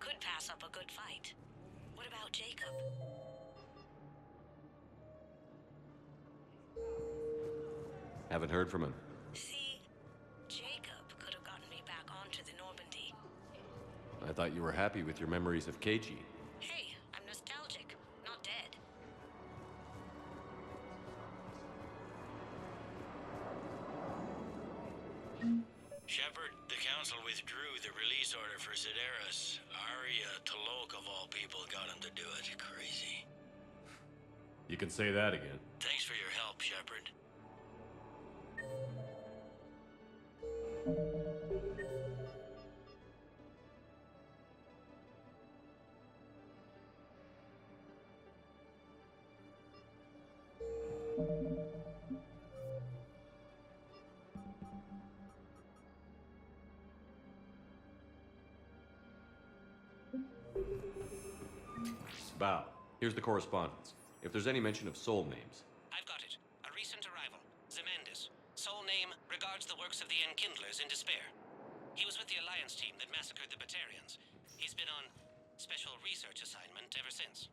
Could pass up a good fight. What about Jacob? Haven't heard from him. See, Jacob could have gotten me back onto the Normandy. I thought you were happy with your memories of KG. Hey, I'm nostalgic, not dead. Shepard, the Council withdrew the release order for Sideris. Aria Talok, of all people, got him to do it. Crazy. You can say that again. Thanks for your help, Shepard. Bow. Here's the correspondence. If there's any mention of soul names. I've got it. A recent arrival. Zemandis. Soul name regards the works of the Enkindlers in despair. He was with the Alliance team that massacred the Batarians. He's been on special research assignment ever since.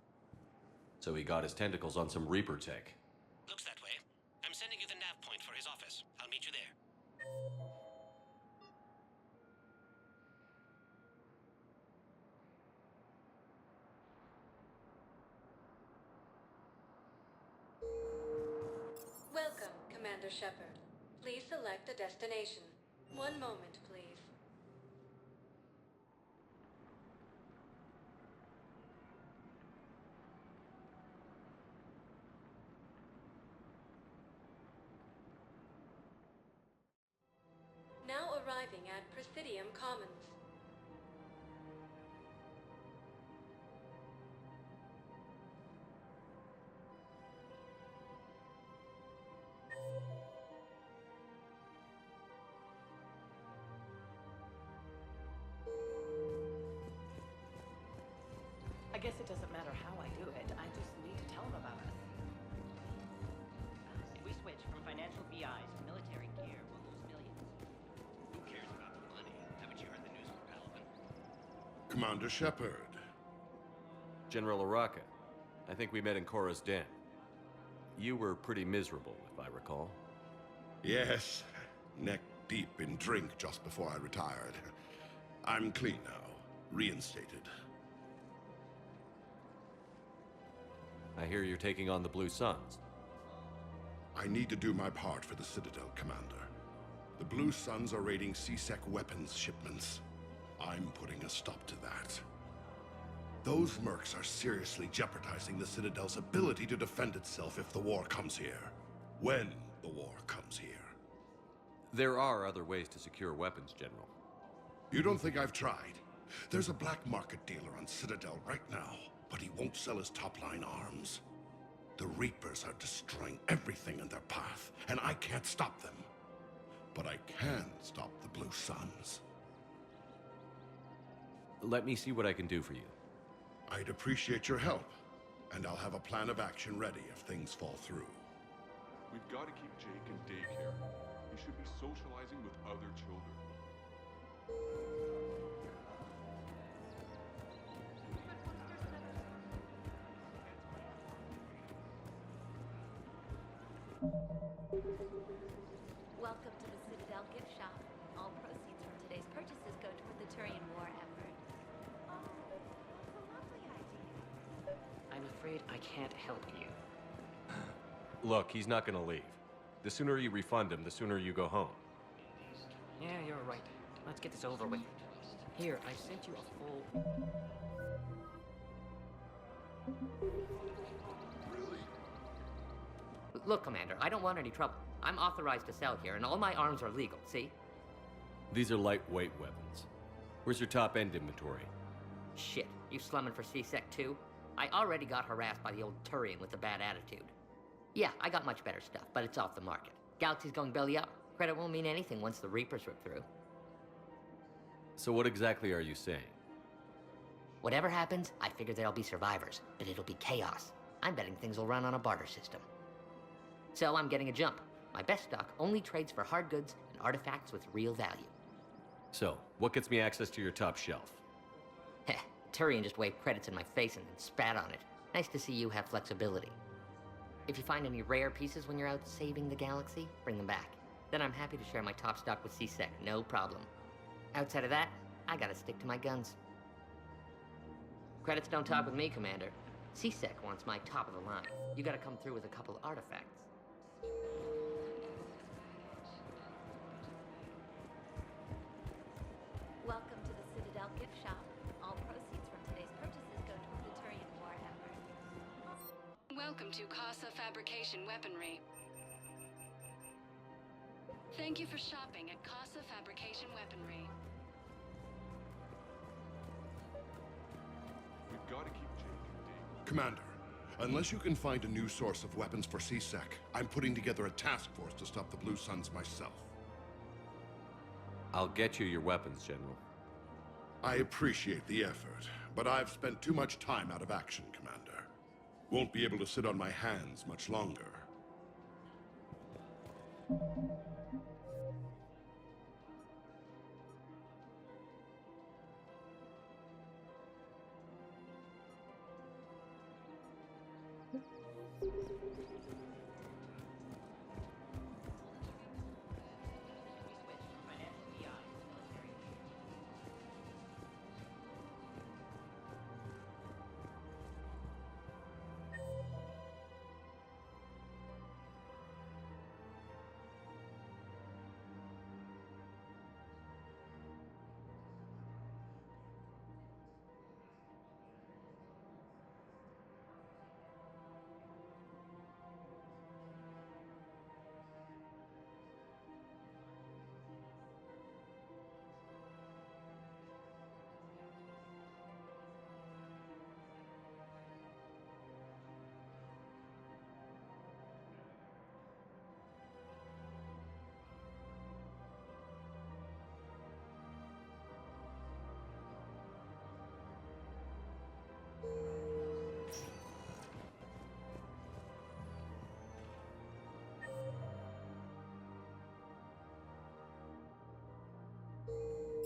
So he got his tentacles on some Reaper tech. Looks that way. I'm sending you the nav point for his office. I'll meet you there. Welcome, Commander Shepard. Please select a destination. One moment, please. Now arriving at Presidium Commons. I guess it doesn't matter how I do it. I just need to tell them about us. If we switch from financial BIs to military gear, we'll lose millions. Who cares about the money? Haven't you heard the news from Pelican? Commander Shepard. General Araka. I think we met in Korra's den. You were pretty miserable, if I recall. Yes, neck deep in drink just before I retired. I'm clean now, reinstated. I hear you're taking on the Blue Suns. I need to do my part for the Citadel, Commander. The Blue Suns are raiding C-Sec weapons shipments. I'm putting a stop to that. Those mercs are seriously jeopardizing the Citadel's ability to defend itself if the war comes here. When the war comes here. There are other ways to secure weapons, General. You don't think I've tried? There's a black market dealer on Citadel right now, but he won't sell his top-line arms. The Reapers are destroying everything in their path, and I can't stop them. But I can stop the Blue Suns. Let me see what I can do for you. I'd appreciate your help, and I'll have a plan of action ready if things fall through. We've got to keep Jake in daycare. He should be socializing with other children. Welcome to the Citadel gift shop. All proceeds from today's purchases go toward the Turian war effort. Oh, that's a lovely idea. I'm afraid I can't help you. Look, he's not gonna leave. The sooner you refund him, the sooner you go home. Yeah, you're right. Let's get this over with. Here, I sent you a full... Look, Commander, I don't want any trouble. I'm authorized to sell here, and all my arms are legal, see? These are lightweight weapons. Where's your top-end inventory? Shit, you slumming for C-Sec too? I already got harassed by the old Turian with a bad attitude. Yeah, I got much better stuff, but it's off the market. Galaxy's going belly up. Credit won't mean anything once the Reapers rip through. So what exactly are you saying? Whatever happens, I figure there'll be survivors, but it'll be chaos. I'm betting things will run on a barter system. So I'm getting a jump. My best stock only trades for hard goods and artifacts with real value. So, what gets me access to your top shelf? Heh, Turian just waved credits in my face and then spat on it. Nice to see you have flexibility. If you find any rare pieces when you're out saving the galaxy, bring them back. Then I'm happy to share my top stock with CSEC, no problem. Outside of that, I gotta stick to my guns. Credits don't talk with me, Commander. CSEC wants my top of the line. You gotta come through with a couple artifacts. Welcome to the Citadel gift shop. All proceeds from today's purchases go toward the Turian war effort. Welcome to Casa Fabrication Weaponry. Thank you for shopping at Casa Fabrication Weaponry. We've got to keep Jake and Dave. Commander, unless you can find a new source of weapons for CSEC, I'm putting together a task force to stop the Blue Suns myself. I'll get you your weapons, General. I appreciate the effort, but I've spent too much time out of action, Commander. Won't be able to sit on my hands much longer.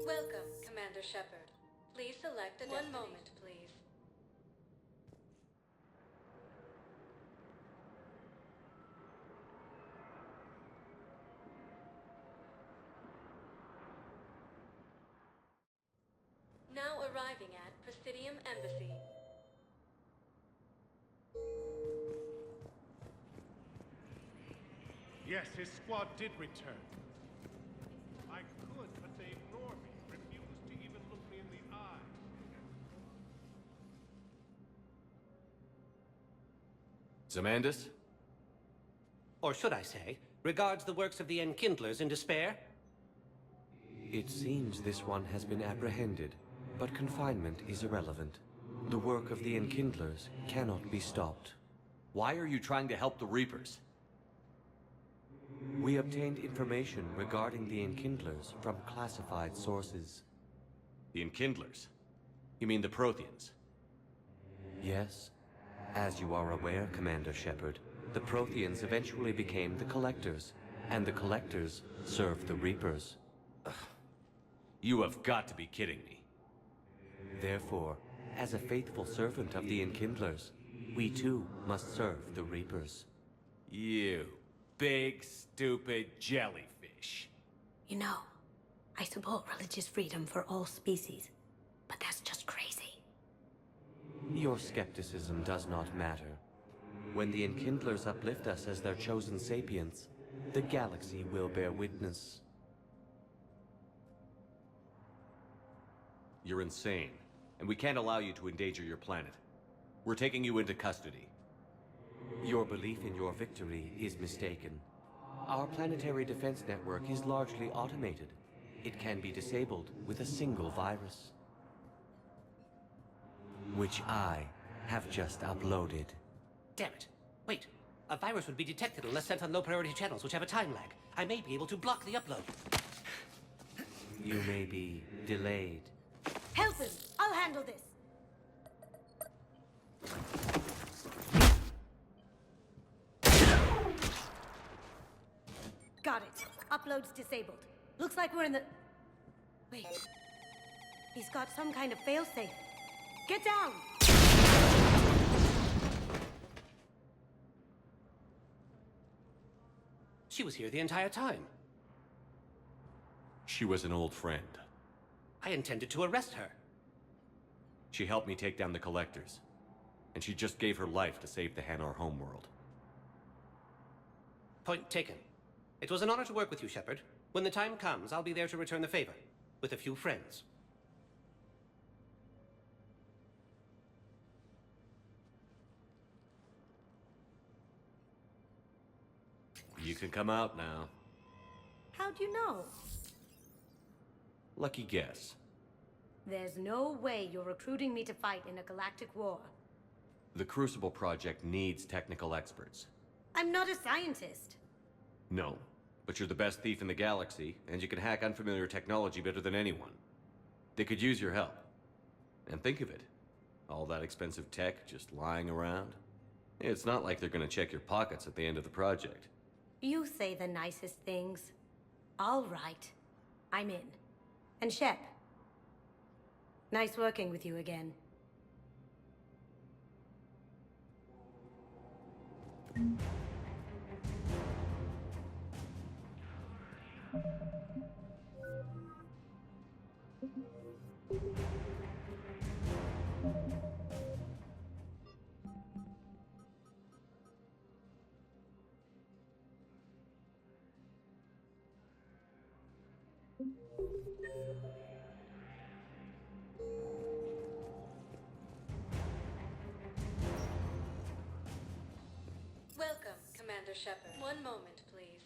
Welcome, Commander Shepard. Please select a destination. 1 moment, please. Now arriving at Presidium Embassy. Yes, his squad did return. I could, but they ignore me, refuse to even look me in the eye. Zamandis? Or should I say, regards the works of the Enkindlers in despair? It seems this one has been apprehended, but confinement is irrelevant. The work of the Enkindlers cannot be stopped. Why are you trying to help the Reapers? We obtained information regarding the Enkindlers from classified sources. The Enkindlers? You mean the Protheans? Yes. As you are aware, Commander Shepard, the Protheans eventually became the Collectors, and the Collectors served the Reapers. You have got to be kidding me. Therefore, as a faithful servant of the Enkindlers, we too must serve the Reapers. You big, stupid jellyfish. You know, I support religious freedom for all species, but that's just crazy. Your skepticism does not matter. When the Enkindlers uplift us as their chosen sapients, the galaxy will bear witness. You're insane, and we can't allow you to endanger your planet. We're taking you into custody. Your belief in your victory is mistaken. Our planetary defense network is largely automated. It can be disabled with a single virus, which I have just uploaded. Damn it. Wait. A virus would be detected unless sent on low-priority channels, which have a time lag. I may be able to block the upload. You may be delayed. Helton, I'll handle this. Got it. Upload's disabled. Looks like we're in the... Wait. He's got some kind of failsafe. Get down! She was here the entire time. She was an old friend. I intended to arrest her. She helped me take down the Collectors. And she just gave her life to save the Hanar homeworld. Point taken. It was an honor to work with you, Shepard. When the time comes, I'll be there to return the favor. With a few friends. You can come out now. How'd you know? Lucky guess. There's no way you're recruiting me to fight in a galactic war. The Crucible Project needs technical experts. I'm not a scientist. No, but you're the best thief in the galaxy, and you can hack unfamiliar technology better than anyone. They could use your help. And think of it. All that expensive tech just lying around. It's not like they're gonna check your pockets at the end of the project. You say the nicest things. All right. I'm in. And Shep. Nice working with you again. Welcome, Commander Shepard. One moment, please.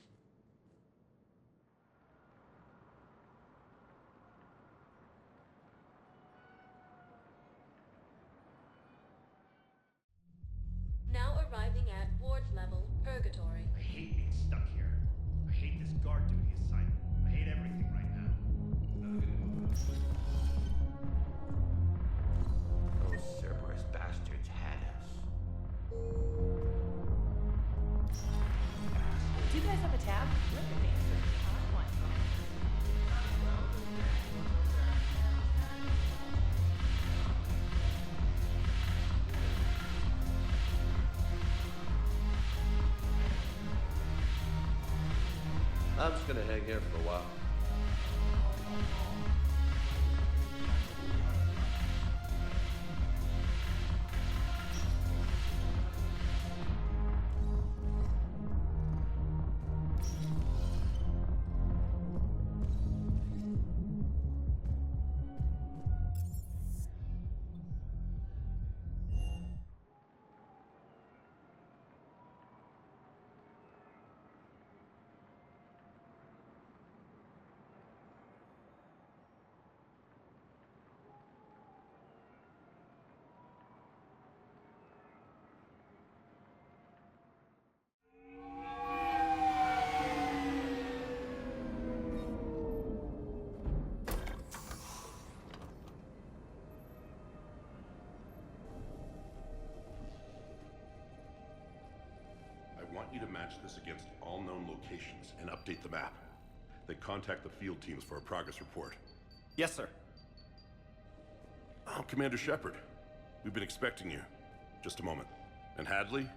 Now arriving at ward level, Purgatory. I hate being stuck here. I hate this guard duty assignment. I hate everything right now. Those Cerberus bastards had us. Do you guys have a tab? You're the answer. I want one. I'm just gonna hang here for a while. I want you to match this against all known locations and update the map. Then contact the field teams for a progress report. Yes, sir. Oh, Commander Shepard. We've been expecting you. Just a moment. And Hadley?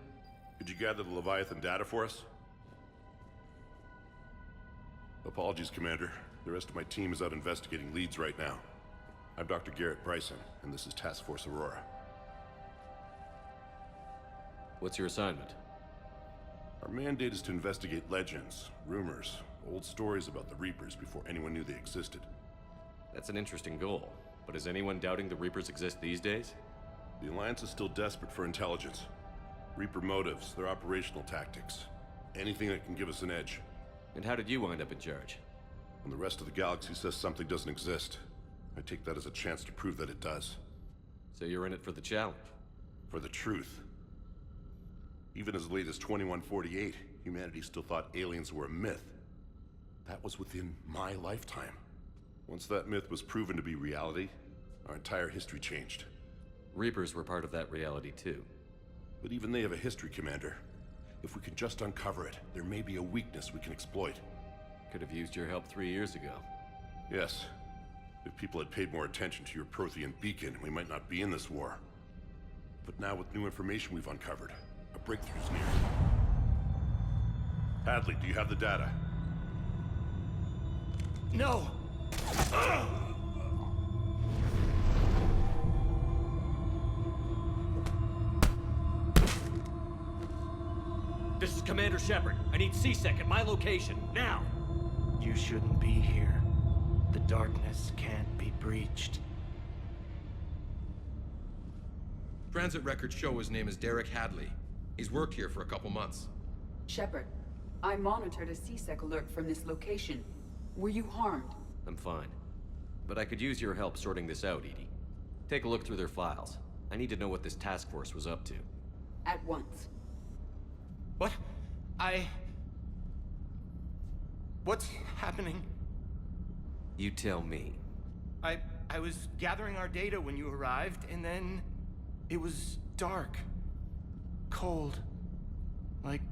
Could you gather the Leviathan data for us? Apologies, Commander. The rest of my team is out investigating leads right now. I'm Dr. Garrett Bryson, and this is Task Force Aurora. What's your assignment? Our mandate is to investigate legends, rumors, old stories about the Reapers before anyone knew they existed. That's an interesting goal, but is anyone doubting the Reapers exist these days? The Alliance is still desperate for intelligence. Reaper motives, their operational tactics. Anything that can give us an edge. And how did you wind up in charge? When the rest of the galaxy says something doesn't exist, I take that as a chance to prove that it does. So you're in it for the challenge? For the truth. Even as late as 2148, humanity still thought aliens were a myth. That was within my lifetime. Once that myth was proven to be reality, our entire history changed. Reapers were part of that reality too. But even they have a history, Commander. If we can just uncover it, there may be a weakness we can exploit. Could have used your help 3 years ago. Yes. If people had paid more attention to your Prothean beacon, we might not be in this war. But now with new information we've uncovered, a breakthrough's near. Hadley, do you have the data? No! This is Commander Shepard. I need C-Sec at my location, now! You shouldn't be here. The darkness can't be breached. Transit records show his name is Derek Hadley. He's worked here for a couple months. Shepard, I monitored a C-Sec alert from this location. Were you harmed? I'm fine. But I could use your help sorting this out, Edie. Take a look through their files. I need to know what this task force was up to. At once. What? What's happening? You tell me. I was gathering our data when you arrived, and then it was dark. Cold. Like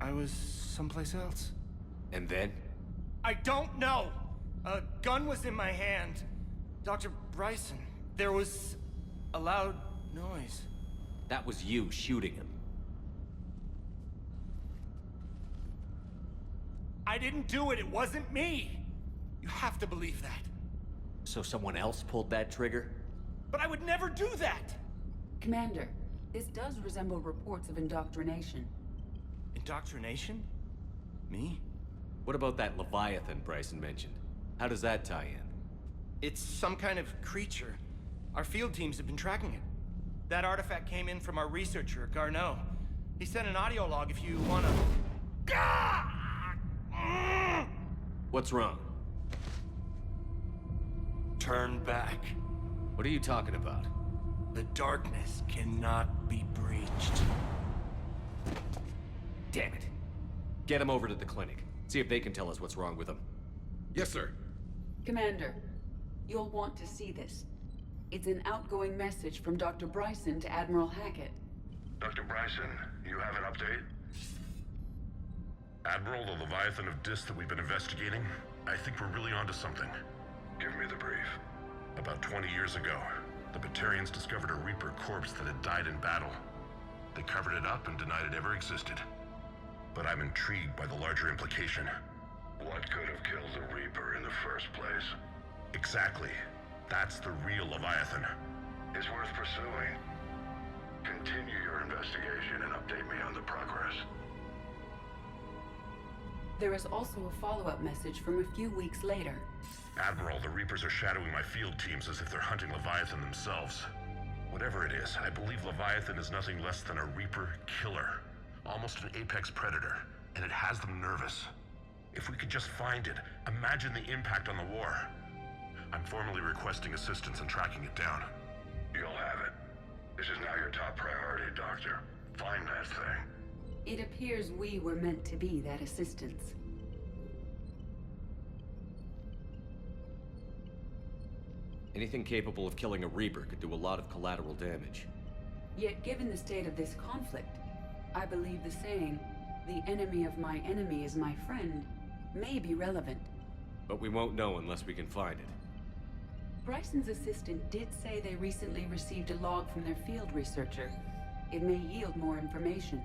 I was someplace else. And then? I don't know! A gun was in my hand. Dr. Bryson, there was a loud noise. That was you shooting him. I didn't do it, it wasn't me! You have to believe that. So someone else pulled that trigger? But I would never do that! Commander, this does resemble reports of indoctrination. Indoctrination? Me? What about that Leviathan Bryson mentioned? How does that tie in? It's some kind of creature. Our field teams have been tracking it. That artifact came in from our researcher, Garneau. He sent an audio log if you wanna... What's wrong? Turn back. What are you talking about? The darkness cannot be breached. Damn it. Get him over to the clinic. See if they can tell us what's wrong with him. Yes, sir. Commander, you'll want to see this. It's an outgoing message from Dr. Bryson to Admiral Hackett. Dr. Bryson, you have an update? Admiral, the Leviathan of Dis that we've been investigating, I think we're really onto something. Give me the brief. About 20 years ago, the Batarians discovered a Reaper corpse that had died in battle. They covered it up and denied it ever existed. But I'm intrigued by the larger implication. What could have killed the Reaper in the first place? Exactly. That's the real Leviathan. It's worth pursuing. Continue your investigation and update me on the progress. There is also a follow-up message from a few weeks later. Admiral, the Reapers are shadowing my field teams as if they're hunting Leviathan themselves. Whatever it is, I believe Leviathan is nothing less than a Reaper killer. Almost an apex predator, and it has them nervous. If we could just find it, imagine the impact on the war. I'm formally requesting assistance in tracking it down. You'll have it. This is now your top priority, Doctor. Find that thing. It appears we were meant to be that assistance. Anything capable of killing a Reaper could do a lot of collateral damage. Yet given the state of this conflict, I believe the saying, "The enemy of my enemy is my friend," may be relevant. But we won't know unless we can find it. Bryson's assistant did say they recently received a log from their field researcher. It may yield more information.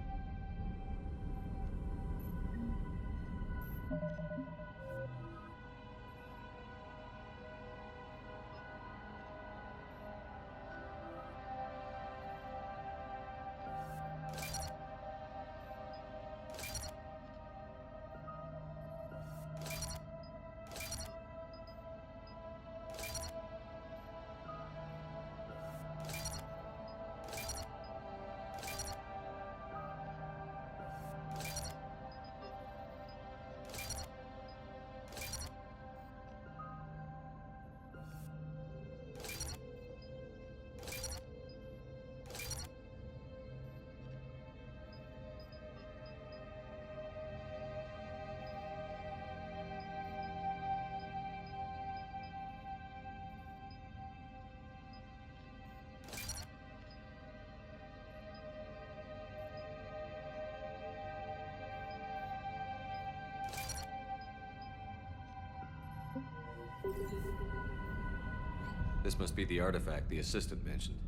This must be the artifact the assistant mentioned.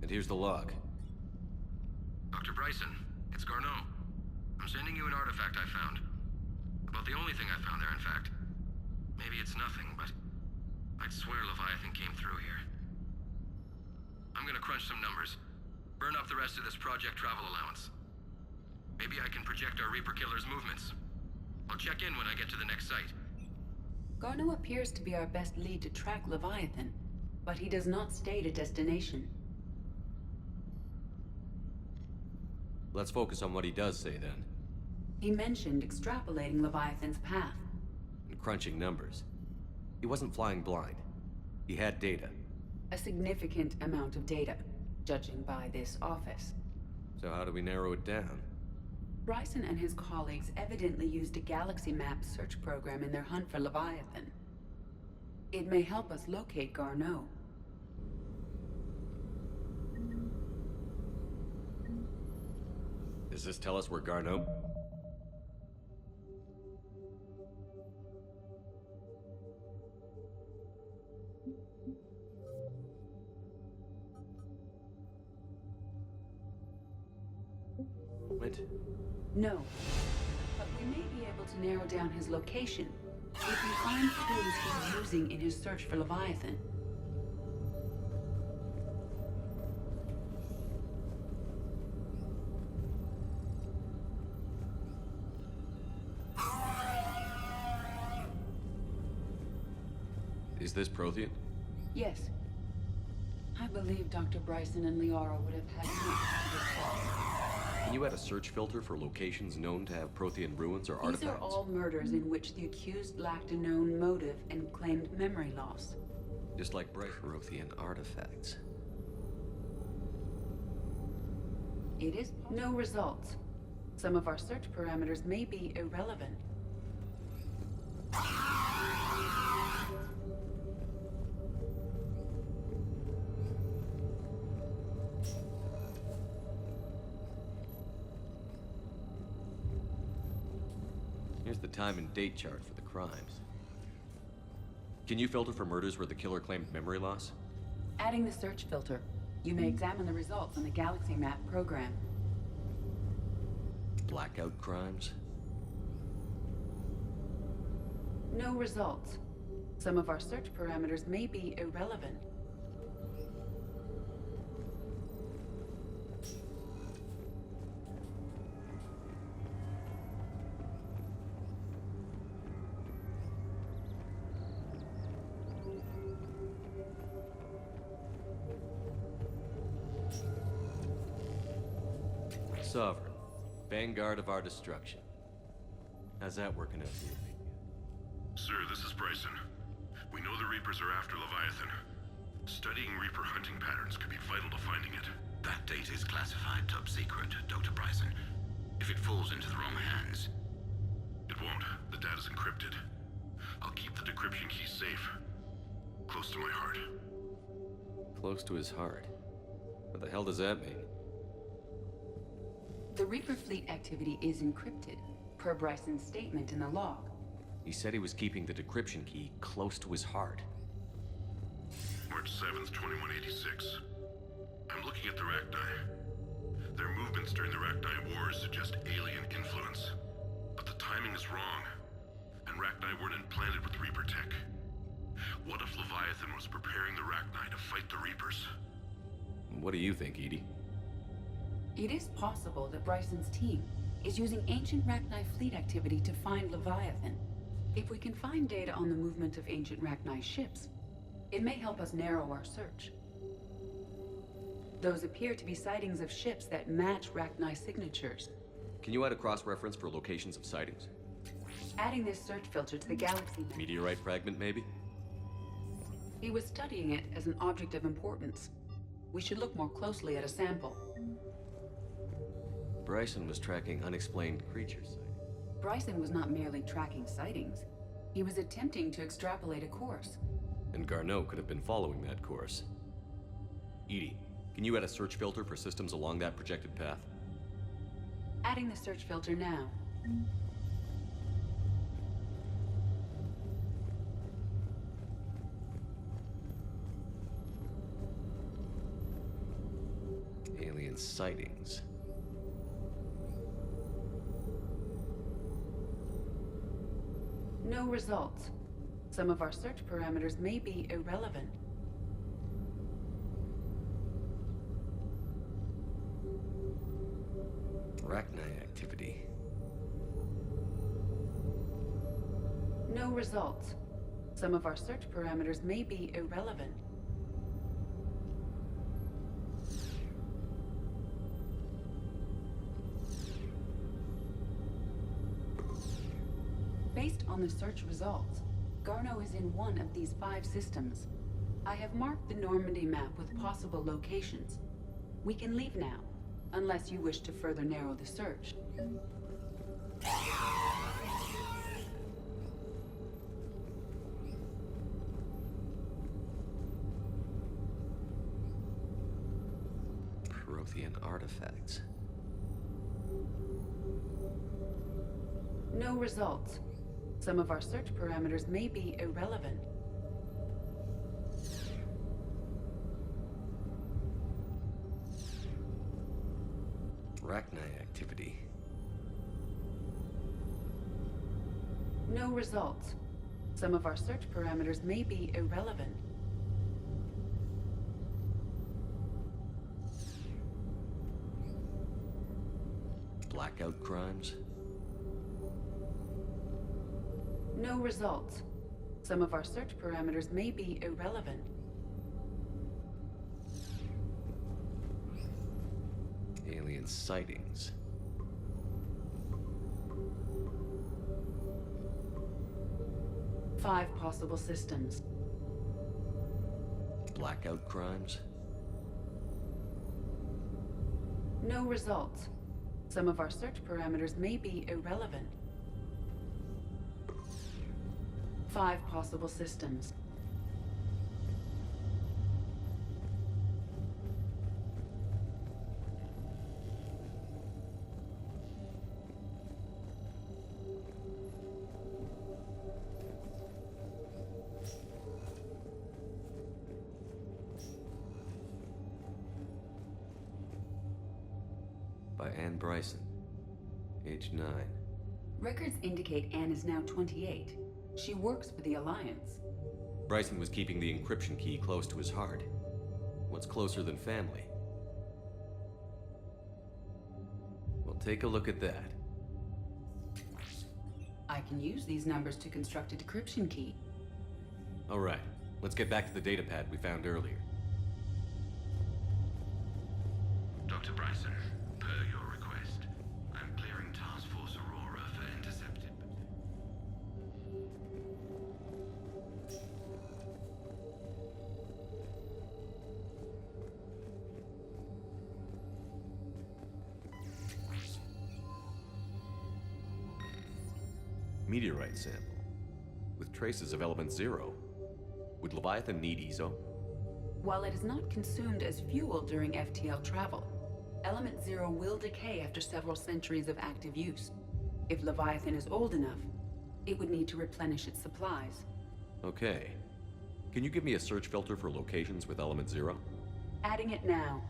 And here's the log. Dr. Bryson, it's Garneau. I'm sending you an artifact I found. About the only thing I found there, in fact. Maybe it's nothing, but I'd swear Leviathan came through here. I'm gonna crunch some numbers. Burn up the rest of this project travel allowance. Maybe I can project our Reaper Killer's movements. I'll check in when I get to the next site. Garneau appears to be our best lead to track Leviathan, but he does not state a destination. Let's focus on what he does say, then. He mentioned extrapolating Leviathan's path. And crunching numbers. He wasn't flying blind. He had data. A significant amount of data, judging by this office. So how do we narrow it down? Bryson and his colleagues evidently used a galaxy map search program in their hunt for Leviathan. It may help us locate Garneau. Does this tell us where Garneau... went? No. But we may be able to narrow down his location if we find clues he's using in his search for Leviathan. Is this Prothean? Yes. I believe Dr. Bryson and Liara would have had much to discuss. Can you add a search filter for locations known to have Prothean ruins or artifacts? These are all murders in which the accused lacked a known motive and claimed memory loss. Just like Prothean artifacts. It is no results. Some of our search parameters may be irrelevant. Here's the time and date chart for the crimes. Can you filter for murders where the killer claimed memory loss? Adding the search filter, you may examine the results in the Galaxy Map program. Blackout crimes? No results. Some of our search parameters may be irrelevant. Sovereign. Vanguard of our destruction. How's that working out for you? Sir, this is Bryson. We know the Reapers are after Leviathan. Studying Reaper hunting patterns could be vital to finding it. That data is classified top secret, Dr. Bryson. If it falls into the wrong hands... It won't. The data's encrypted. I'll keep the decryption key safe. Close to my heart. Close to his heart? What the hell does that mean? The Reaper fleet activity is encrypted, per Bryson's statement in the log. He said he was keeping the decryption key close to his heart. March 7th, 2186. I'm looking at the Rachni. Their movements during the Rachni Wars suggest alien influence. But the timing is wrong, and Rachni weren't implanted with Reaper tech. What if Leviathan was preparing the Rachni to fight the Reapers? What do you think, Edie? It is possible that Bryson's team is using ancient Rachni fleet activity to find Leviathan. If we can find data on the movement of ancient Rachni ships, it may help us narrow our search. Those appear to be sightings of ships that match Rachni signatures. Can you add a cross-reference for locations of sightings? Adding this search filter to the Galaxy Map. Meteorite fragment, maybe? He was studying it as an object of importance. We should look more closely at a sample. Bryson was tracking unexplained creature sightings. Bryson was not merely tracking sightings. He was attempting to extrapolate a course. And Garneau could have been following that course. Edie, can you add a search filter for systems along that projected path? Adding the search filter now. Alien sightings. No results. Some of our search parameters may be irrelevant. Arachnite activity. No results. Some of our search parameters may be irrelevant. Based on the search results, Garneau is in one of these 5 systems. I have marked the Normandy map with possible locations. We can leave now, unless you wish to further narrow the search. Prothean artifacts. No results. Some of our search parameters may be irrelevant. Arachnite activity. No results. Some of our search parameters may be irrelevant. Blackout crimes. No results. Some of our search parameters may be irrelevant. Alien sightings. Five possible systems. Blackout crimes. No results. Some of our search parameters may be irrelevant. Five possible systems. By Anne Bryson. Age 9. Records indicate Anne is now 28. She works for the Alliance. Bryson was keeping the encryption key close to his heart. What's closer than family? Well, take a look at that. I can use these numbers to construct a decryption key. All right, let's get back to the data pad we found earlier. Dr. Bryson, per your request, I'm clearing Task Force Aurora for intercepted. Meteorite sample. With traces of element 0. Would Leviathan need EZO? While it is not consumed as fuel during FTL travel, Element 0 will decay after several centuries of active use. If Leviathan is old enough, it would need to replenish its supplies. Okay. Can you give me a search filter for locations with element 0? Adding it now.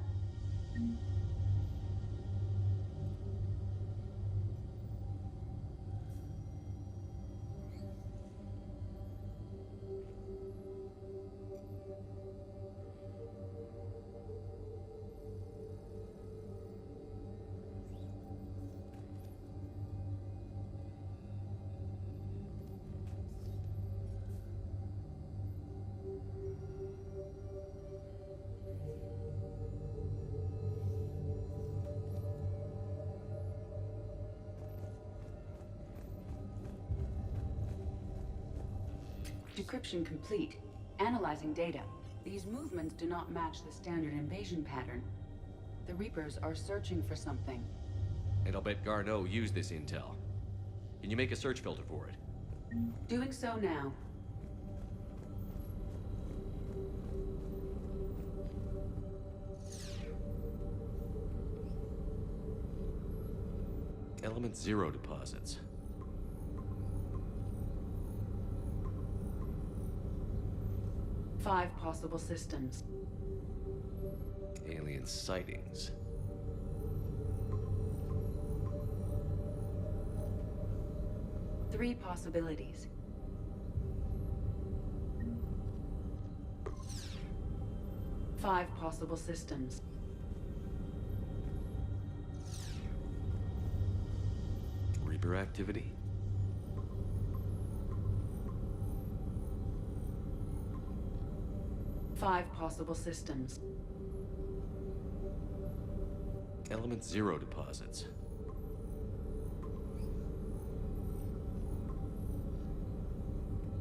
Decryption complete. Analyzing data. These movements do not match the standard invasion pattern. The Reapers are searching for something. And I'll bet Garneau used this intel. Can you make a search filter for it? Doing so now. Element 0 deposits. Five possible systems. Alien sightings. 3 possibilities. Five possible systems. Reaper activity? Five possible systems. Element Zero deposits.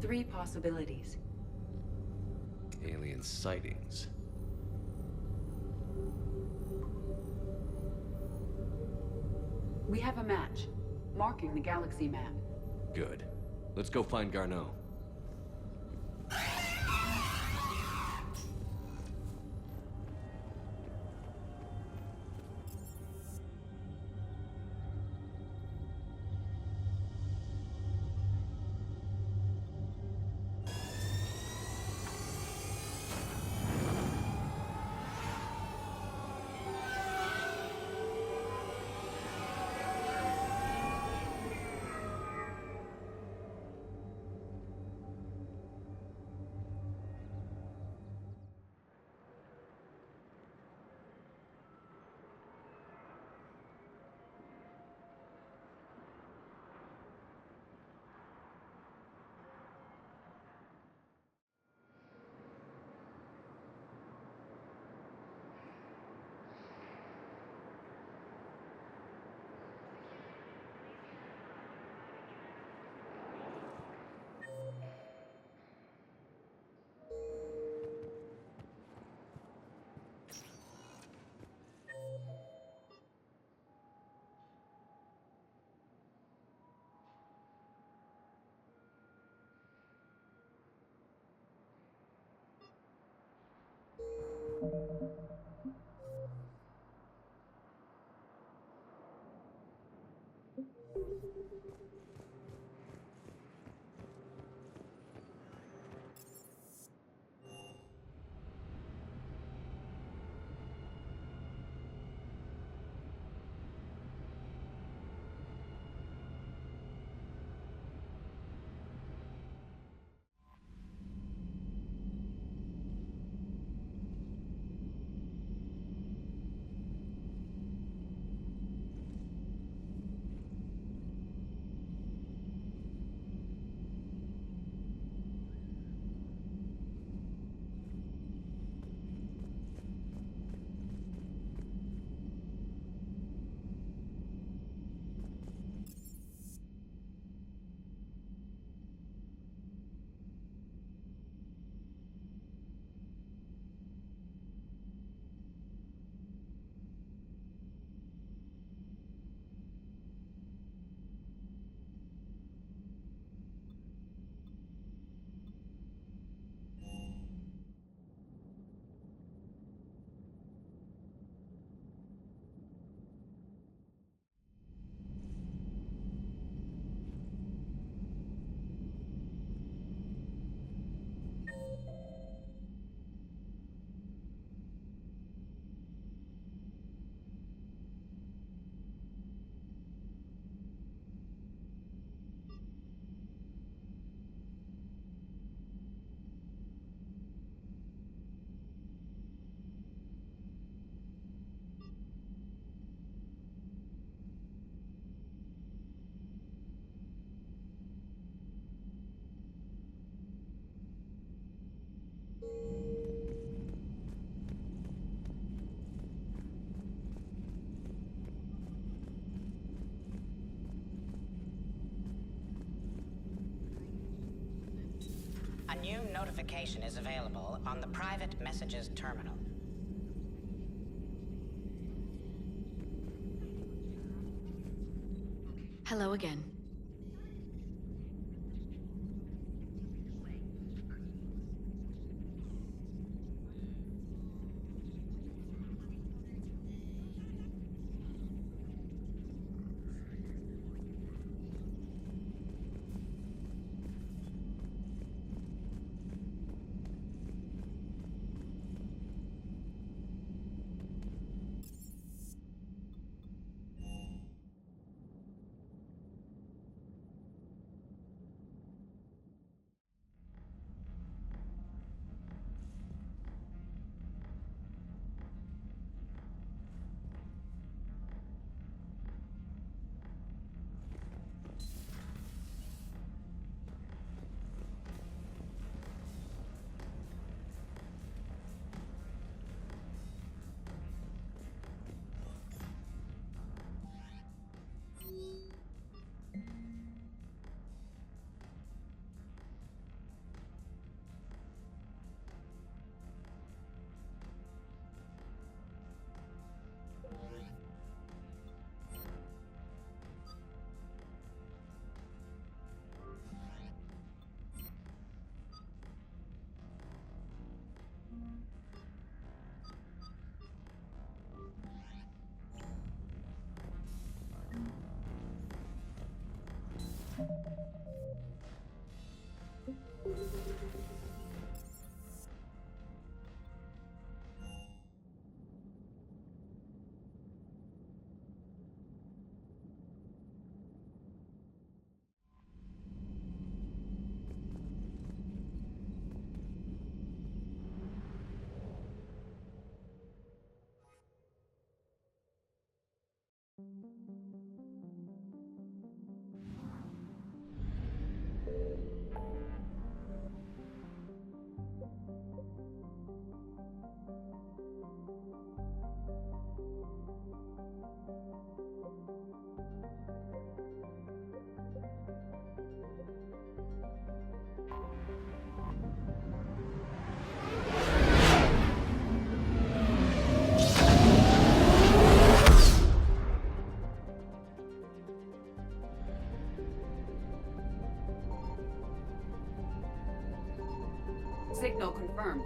Three possibilities. Alien sightings. We have a match, marking the galaxy map. Good. Let's go find Garneau. A new notification is available on the private messages terminal. Hello again. Signal confirmed.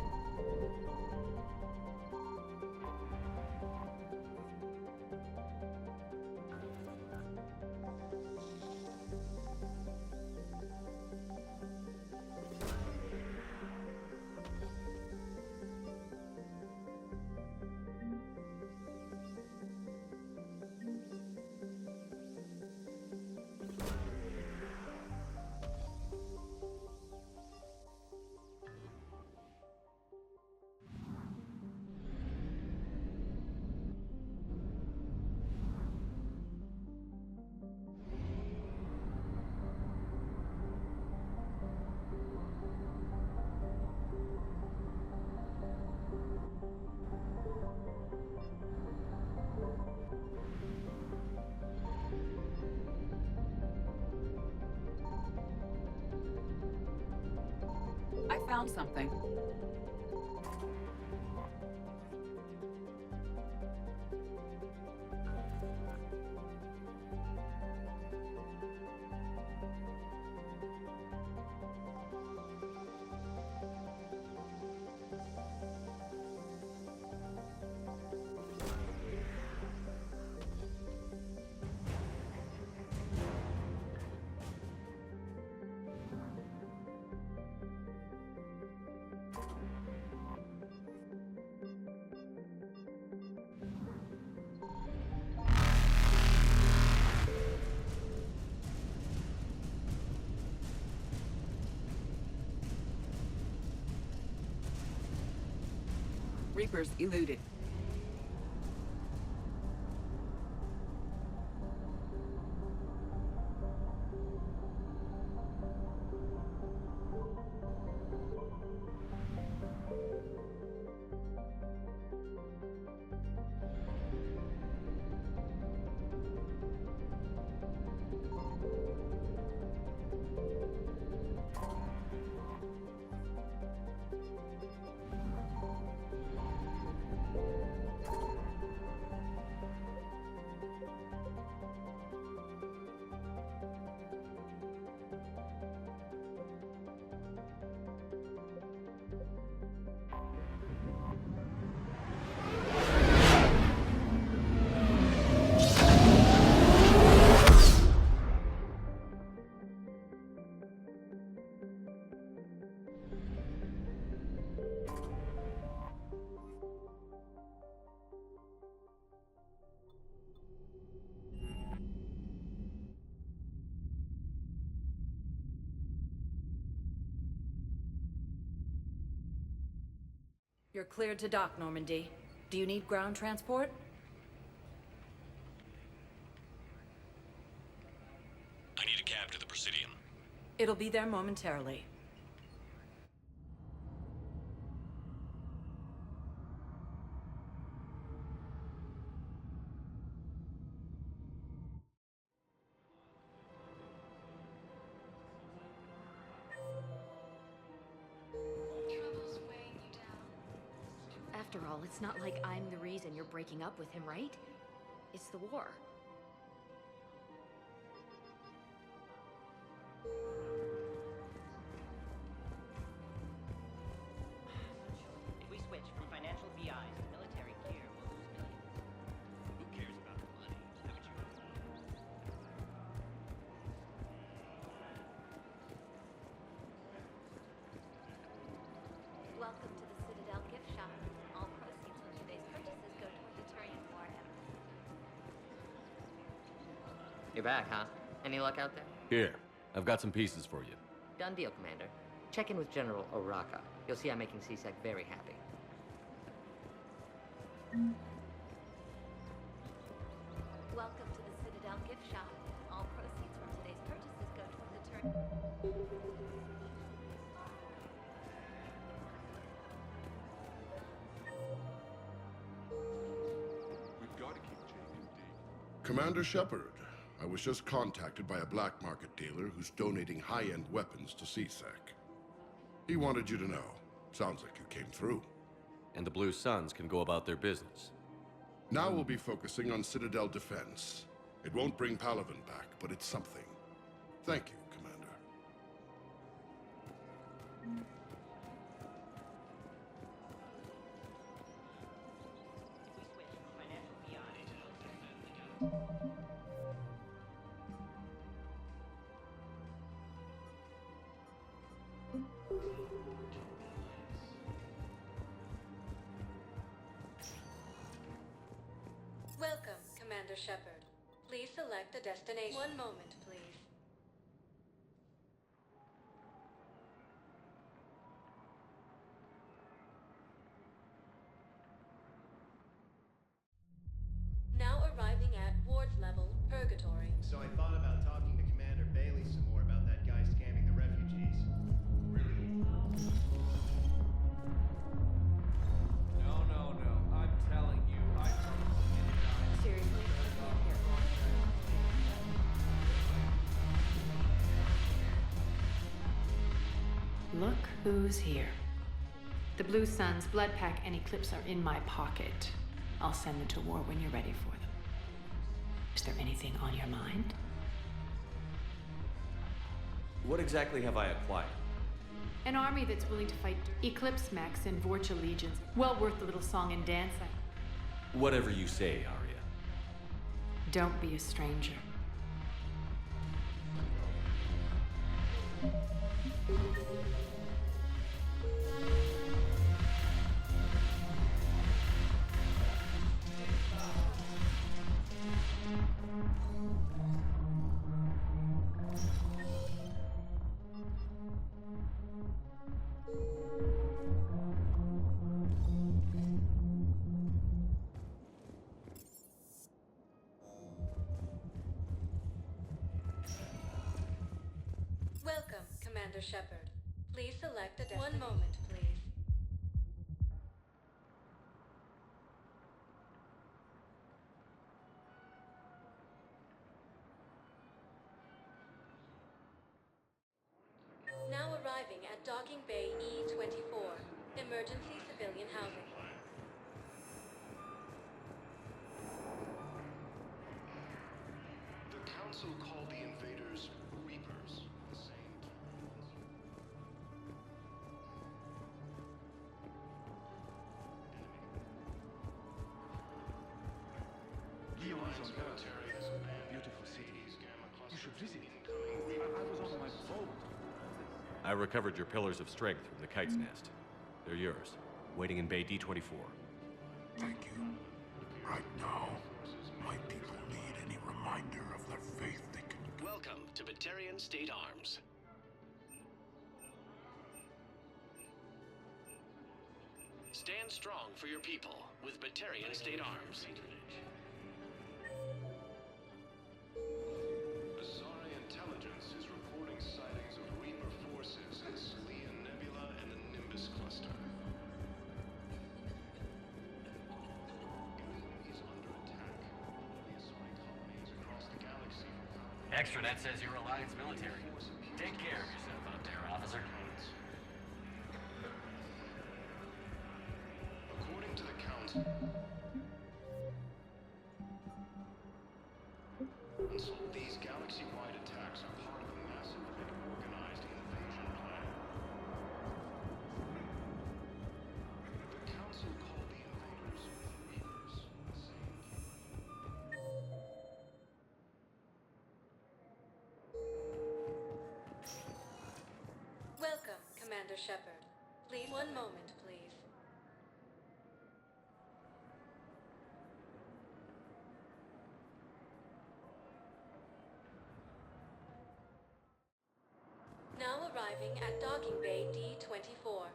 I found something. Reapers eluded. You're cleared to dock, Normandy. Do you need ground transport? I need a cab to the Presidium. It'll be there momentarily. After all, it's not like I'm the reason you're breaking up with him, right? It's the war. If we switch from financial VIs to military gear, we'll lose millions. Who cares about the money? Haven't you? Welcome to the Citadel gift shop. All proceeds from today's purchases go toward the Turian war effort. You're back, huh? Any luck out there? Here, I've got some pieces for you. Done deal, Commander. Check in with General Oraka. You'll see I'm making CSEC very happy. Welcome to the Citadel gift shop. All proceeds from today's purchases go toward the Turian. We've got to keep Jake and Dave Commander Shepard, I was just contacted by a black market dealer who's donating high-end weapons to CSEC. He wanted you to know. Sounds like you came through. And the Blue Suns can go about their business. Now we'll be focusing on Citadel defense. It won't bring Palaven back, but it's something. Thank you, Commander. Welcome, Commander Shepard. Please select a destination. One moment, please. Now arriving at Ward's level, Purgatory. So I thought about talking to Commander Bailey some more about that guy scamming the refugees. No. I'm telling you, Seriously? Look who's here. The Blue Suns, Blood Pack, and Eclipse are in my pocket. I'll send them to war when you're ready for them. Is there anything on your mind? What exactly have I acquired? An army that's willing to fight Eclipse Max and Vorcha legions. Well worth the little song and dance. Whatever you say, Aria. Don't be a stranger. Welcome, Commander Shepard. Please select a destination. One moment, please. Now arriving at Docking Bay E-24, emergency civilian housing. The Council called the invaders Reapers. The same Lyon is on Earth. Beautiful city. You should visit. I was on my boat. I recovered your pillars of strength from the kite's nest. They're yours, waiting in Bay D-24. Thank you. Right now, my people need any reminder of their faith they can... Welcome to Batarian State Arms. Stand strong for your people with Batarian State Arms. Azari intelligence is reporting sightings of Reaper forces in the Salian Nebula and the Nimbus cluster. Is under attack. The Azari colonies across the galaxy. Extranet says you're Alliance military. Take care of yourself out there, officer. According to the Council, these galaxy-wide attacks are part of a massive and organized invasion plan. The Council called the invaders Reapers. Welcome, Commander Shepard. Please, one moment, please. Now arriving at Docking Bay D-24.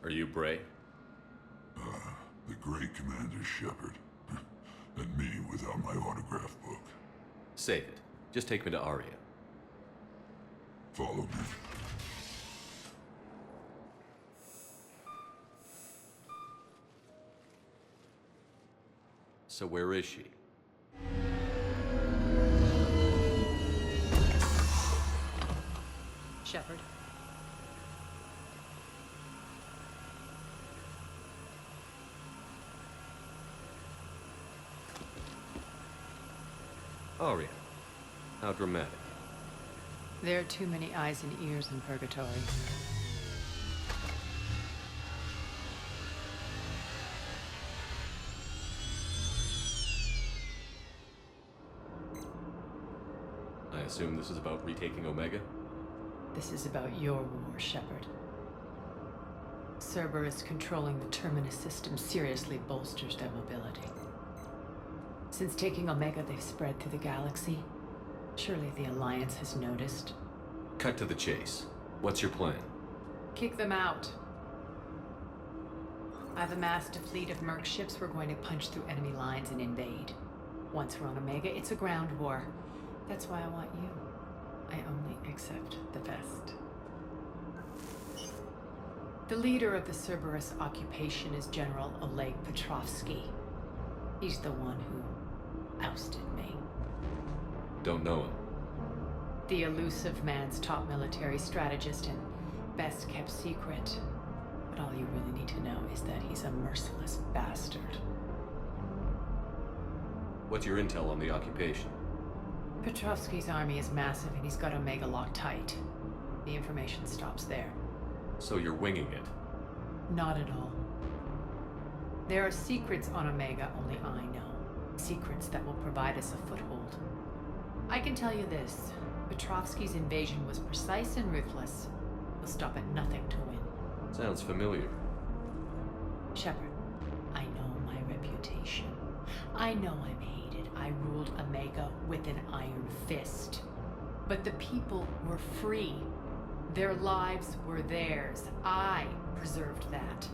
Are you Bray? The great Commander Shepard. And me without my autograph book. Save it. Just take me to Aria. Follow me. So where is she? Shepard. Aria. How dramatic. There are too many eyes and ears in Purgatory. I assume this is about retaking Omega? This is about your war, Shepard. Cerberus controlling the Terminus system seriously bolsters their mobility. Since taking Omega, they've spread through the galaxy. Surely the Alliance has noticed. Cut to the chase. What's your plan? Kick them out. I've amassed a fleet of merc ships. We're going to punch through enemy lines and invade. Once we're on Omega, it's a ground war. That's why I want you. I only accept the best. The leader of the Cerberus occupation is General Oleg Petrovsky. He's the one who ousted me. Don't know him. The elusive man's top military strategist and best kept secret. But all you really need to know is that he's a merciless bastard. What's your intel on the occupation? Petrovsky's army is massive and he's got Omega locked tight. The information stops there. So you're winging it? Not at all. There are secrets on Omega only I know. Secrets that will provide us a foothold. I can tell you this. Petrovsky's invasion was precise and ruthless. He'll stop at nothing to win. Sounds familiar. Shepard, I know my reputation. I know I'm hated. I ruled Omega with an iron fist. But the people were free. Their lives were theirs. I preserved that.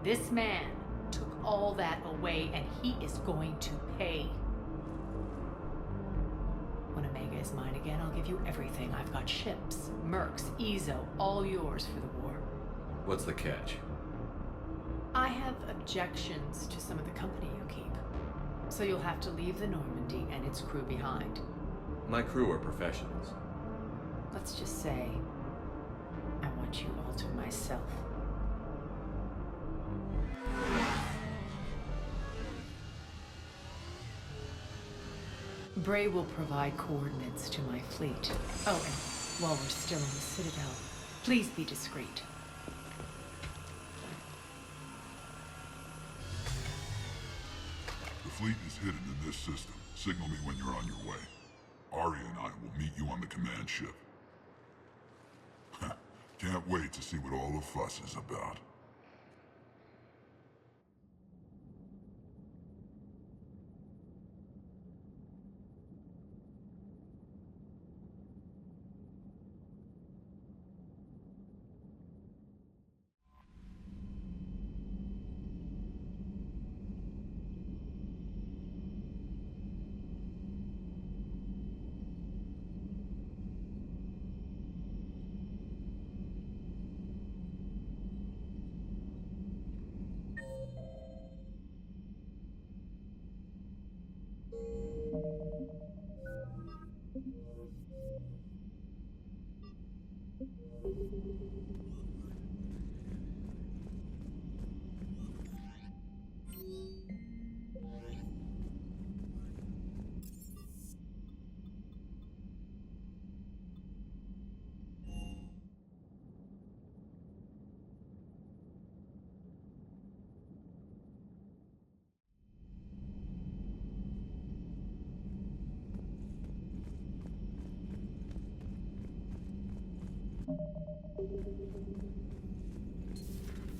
This man took all that away, and he is going to pay. When Omega is mine again, I'll give you everything. I've got ships, mercs, Ezo, all yours for the war. What's the catch? I have objections to some of the company you keep. So you'll have to leave the Normandy and its crew behind. My crew are professionals. Let's just say, I want you all to myself. Bray will provide coordinates to my fleet. Oh, and while we're still in the Citadel, please be discreet. The fleet is hidden in this system. Signal me when you're on your way. Aria and I will meet you on the command ship. Can't wait to see what all the fuss is about.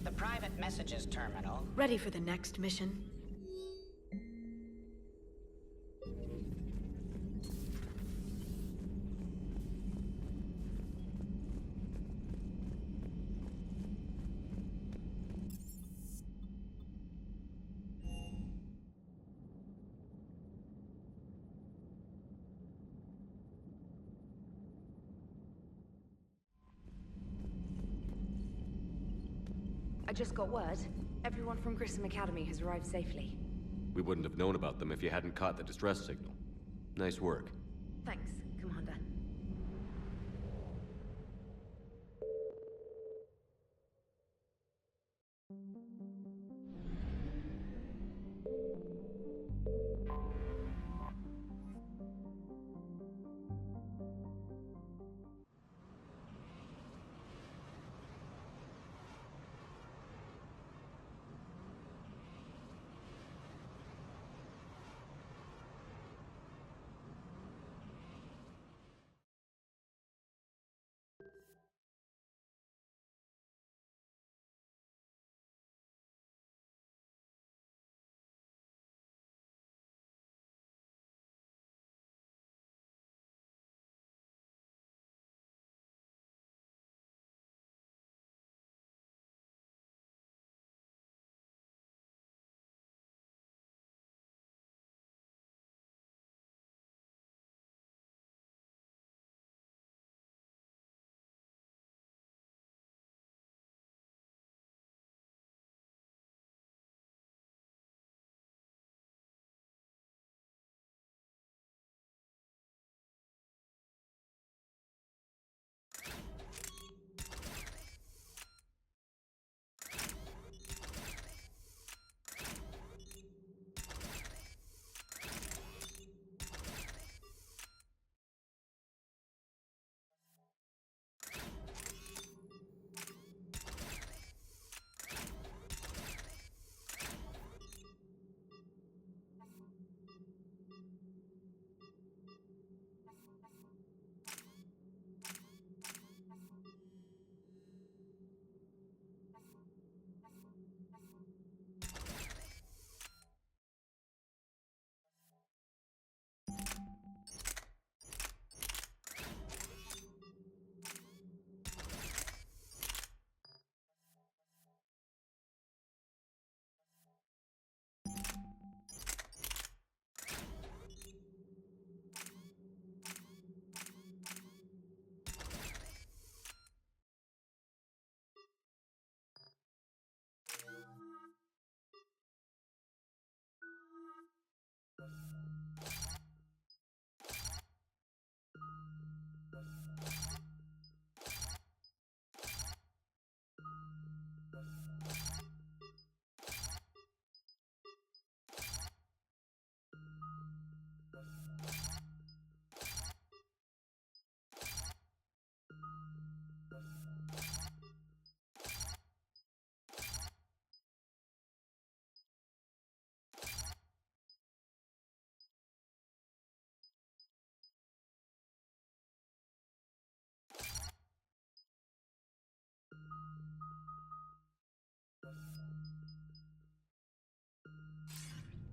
The private messages terminal. Ready for the next mission? I just got word. Everyone from Grissom Academy has arrived safely. We wouldn't have known about them if you hadn't caught the distress signal. Nice work. Thanks, Commander.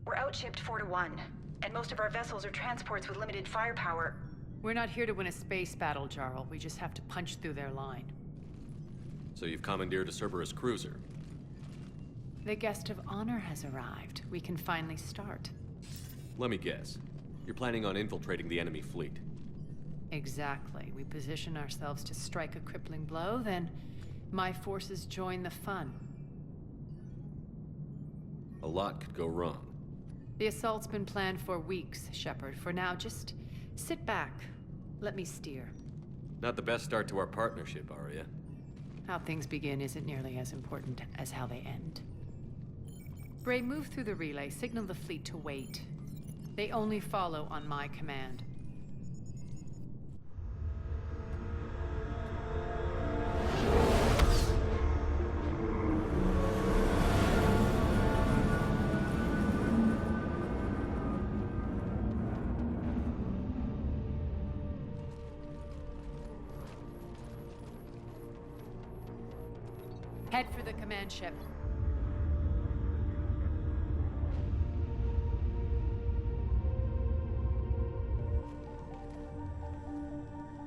We're outshipped 4-1, and most of our vessels are transports with limited firepower. We're not here to win a space battle, Jarl. We just have to punch through their line. So you've commandeered a Cerberus cruiser. The guest of honor has arrived. We can finally start. Let me guess. You're planning on infiltrating the enemy fleet. Exactly. We position ourselves to strike a crippling blow, then my forces join the fun. A lot could go wrong. The assault's been planned for weeks, Shepard. For now, just sit back. Let me steer. Not the best start to our partnership, Aria. How things begin isn't nearly as important as how they end. Bray, move through the relay. Signal the fleet to wait. They only follow on my command. Head for the command ship.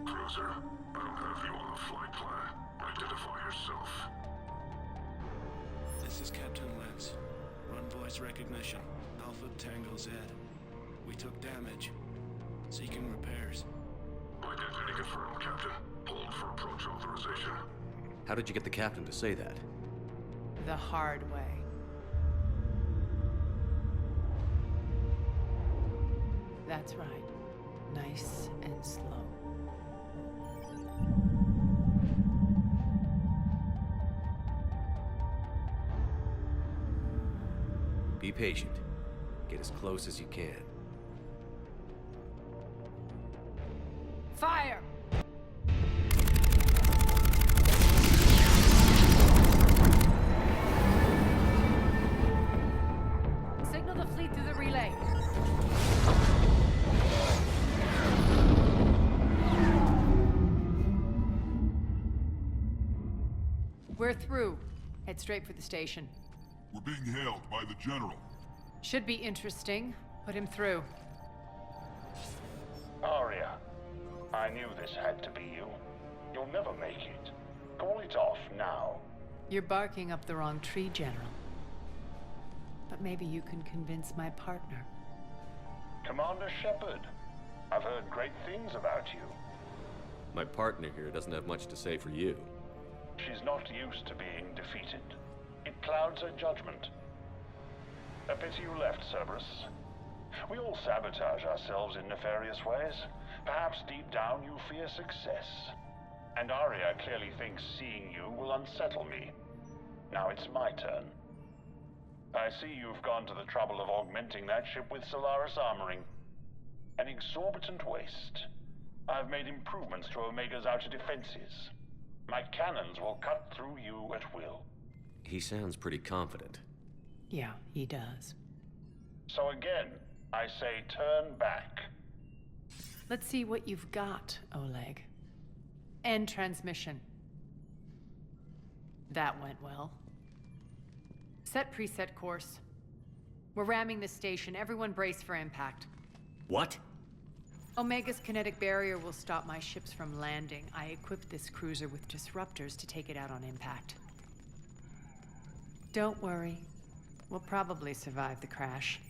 Cruiser, I don't have you on the flight plan. Identify yourself. This is Captain Lentz. Run voice recognition. Alpha Tango Z. We took damage. Seeking repairs. Identity confirmed, Captain. Hold for approach authorization. How did you get the captain to say that? The hard way. That's right. Nice and slow. Be patient. Get as close as you can. Fire! Signal the fleet through the relay. We're through. Head straight for the station. We're being hailed by the General. Should be interesting. Put him through. Aria, I knew this had to be you. You'll never make it. Call it off now. You're barking up the wrong tree, General. But maybe you can convince my partner. Commander Shepard, I've heard great things about you. My partner here doesn't have much to say for you. She's not used to being defeated. It clouds her judgment. A pity you left, Cerberus. We all sabotage ourselves in nefarious ways. Perhaps deep down you fear success. And Aria clearly thinks seeing you will unsettle me. Now it's my turn. I see you've gone to the trouble of augmenting that ship with Solaris armoring. An exorbitant waste. I've made improvements to Omega's outer defenses. My cannons will cut through you at will. He sounds pretty confident. Yeah, he does. So again, I say turn back. Let's see what you've got, Oleg. End transmission. That went well. Set preset course. We're ramming the station. Everyone brace for impact. What? Omega's kinetic barrier will stop my ships from landing. I equipped this cruiser with disruptors to take it out on impact. Don't worry. We'll probably survive the crash.